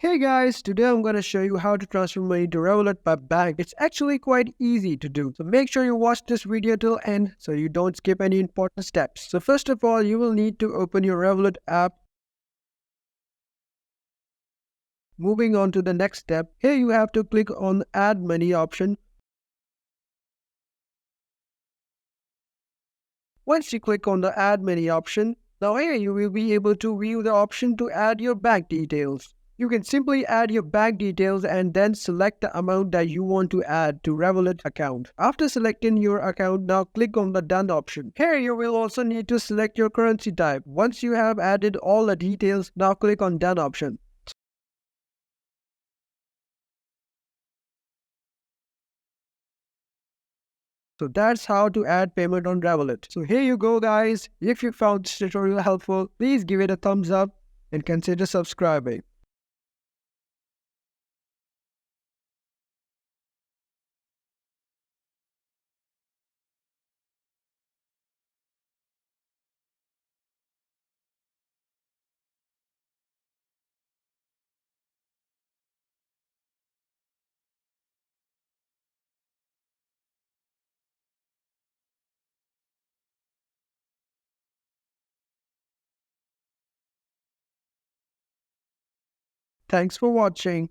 Hey guys, today I'm going to show you how to transfer money to Revolut by bank. It's actually quite easy to do. So make sure you watch this video till end so you don't skip any important steps. So first of all, you will need to open your Revolut app. Moving on to the next step, here you have to click on Add Money option. Once you click on the Add Money option, now here you will be able to view the option to add your bank details. You can simply add your bank details and then select the amount that you want to add to Revolut account. After selecting your account, now click on the Done option. Here you will also need to select your currency type. Once you have added all the details, now click on Done option. So that's how to add payment on Revolut. So here you go guys. If you found this tutorial helpful, please give it a thumbs up and consider subscribing. Thanks for watching.